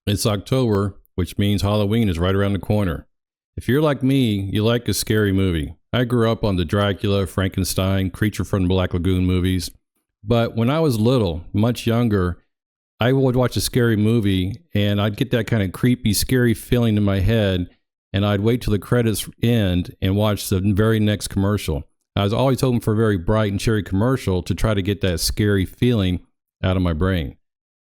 It's October, which means Halloween is right around the corner. If you're like me, you like a scary movie. I grew up on the Dracula, Frankenstein, Creature from the Black Lagoon movies. But when I was little, much younger, I would watch a scary movie and I'd get that kind of creepy, scary feeling in my head, and I'd wait till the credits end and watch the very next commercial. I was always hoping for a very bright and cheery commercial to try to get that scary feeling out of my brain.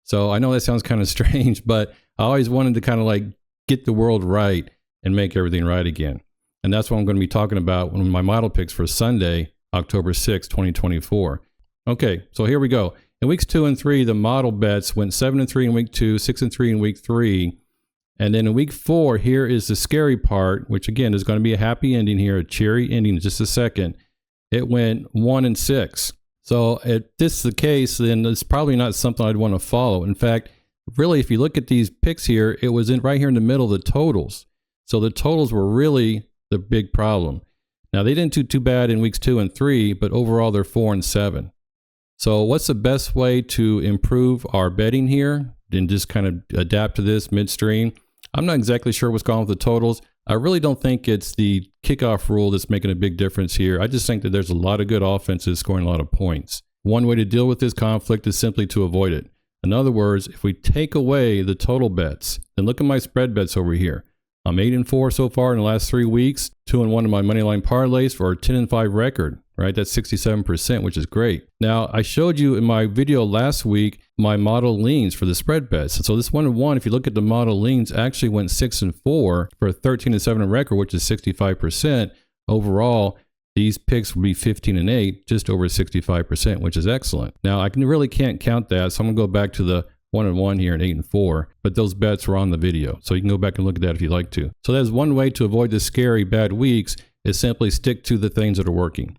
So I know that sounds kind of strange, but I always wanted to kind of like get the world right and make everything right again. And that's what I'm going to be talking about in my model picks for Sunday, October 6, 2024. Okay, so here we go. In weeks 2 and 3, the model bets went 7-3 in week 2, 6-3 in week 3. And then in week 4, here is the scary part, which again is going to be a happy ending here, a cheery ending in just a second. It went 1-6. So if this is the case, then it's probably not something I'd want to follow. In fact, really, if you look at these picks here, it was right here in the middle of the totals. So the totals were really the big problem. Now, they didn't do too bad in weeks 2 and 3, but overall they're 4-7. So what's the best way to improve our betting here and just kind of adapt to this midstream? I'm not exactly sure what's going on with the totals. I really don't think it's the kickoff rule that's making a big difference here. I just think that there's a lot of good offenses scoring a lot of points. One way to deal with this conflict is simply to avoid it. In other words, if we take away the total bets, then look at my spread bets over here. I'm 8-4 so far in the last 3 weeks, 2-1 in my Moneyline parlays for a 10-5 record, right? That's 67%, which is great. Now, I showed you in my video last week my model leans for the spread bets. So this 1-1, if you look at the model leans, actually went 6-4 for a 13-7 record, which is 65%. Overall, these picks would be 15-8, just over 65%, which is excellent. Now, I really can't count that, so I'm going to go back to the 1-1 here and 8-4, but those bets were on the video, so you can go back and look at that if you'd like to. So that's one way to avoid the scary bad weeks is simply stick to the things that are working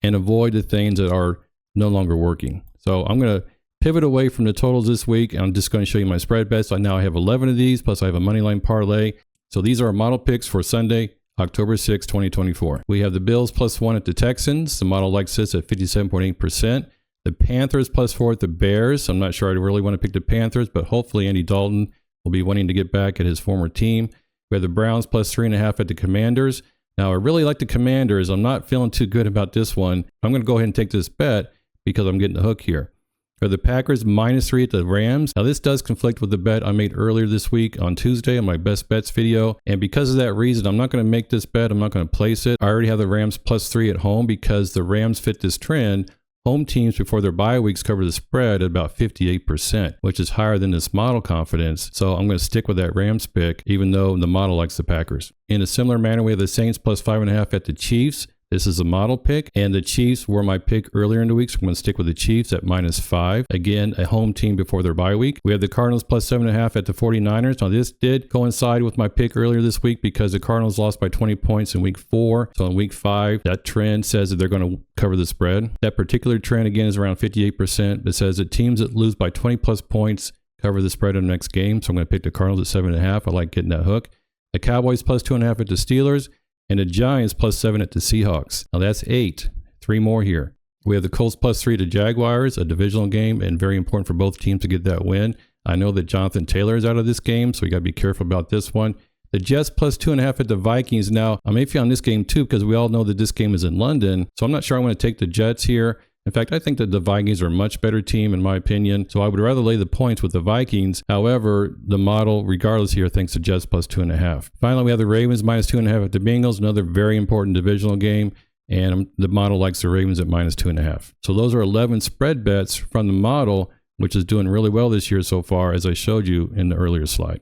and avoid the things that are no longer working. So I'm going to pivot away from the totals this week, and I'm just going to show you my spread bets. So now I have 11 of these, plus I have a Moneyline parlay. So these are our model picks for Sunday, October 6, 2024. We have the Bills +1 at the Texans. The model likes this at 57.8%. The Panthers +4 at the Bears. I'm not sure I really want to pick the Panthers, but hopefully Andy Dalton will be wanting to get back at his former team. We have the Browns +3.5 at the Commanders. Now, I really like the Commanders. I'm not feeling too good about this one. I'm going to go ahead and take this bet because I'm getting the hook here. For the Packers, -3 at the Rams. Now, this does conflict with the bet I made earlier this week on Tuesday on my best bets video. And because of that reason, I'm not going to make this bet. I'm not going to place it. I already have the Rams +3 at home because the Rams fit this trend. Home teams before their bye weeks cover the spread at about 58%, which is higher than this model confidence. So I'm going to stick with that Rams pick, even though the model likes the Packers. In a similar manner, we have the Saints +5.5 at the Chiefs. This is a model pick, and the Chiefs were my pick earlier in the week, so I'm going to stick with the Chiefs at -5. Again, a home team before their bye week. We have the Cardinals +7.5 at the 49ers. Now, this did coincide with my pick earlier this week because the Cardinals lost by 20 points in week 4. So in week 5, that trend says that they're going to cover the spread. That particular trend, again, is around 58%. It says that teams that lose by 20+ points cover the spread in the next game. So I'm going to pick the Cardinals at 7.5. I like getting that hook. The Cowboys +2.5 at the Steelers. And the Giants +7 at the Seahawks. Now that's 8. 3 more here. We have the Colts +3 to Jaguars, a divisional game, and very important for both teams to get that win. I know that Jonathan Taylor is out of this game, so we got to be careful about this one. The Jets +2.5 at the Vikings. Now, I'm iffy on this game too because we all know that this game is in London, so I'm not sure I want to take the Jets here. In fact, I think that the Vikings are a much better team in my opinion, so I would rather lay the points with the Vikings. However, the model, regardless here, thinks the Jets +2.5. Finally, we have the Ravens -2.5 at the Bengals, another very important divisional game, and the model likes the Ravens at -2.5. So those are 11 spread bets from the model, which is doing really well this year so far, as I showed you in the earlier slide.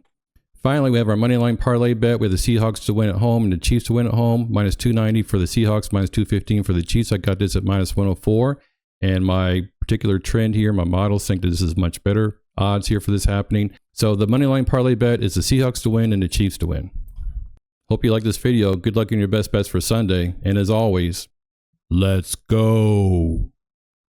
Finally, we have our Moneyline parlay bet with the Seahawks to win at home and the Chiefs to win at home, -290 for the Seahawks, -215 for the Chiefs. I got this at -104. And my particular trend here, my models think that this is much better odds here for this happening. So the Moneyline parlay bet is the Seahawks to win and the Chiefs to win. Hope you like this video. Good luck in your best bets for Sunday. And as always, let's go.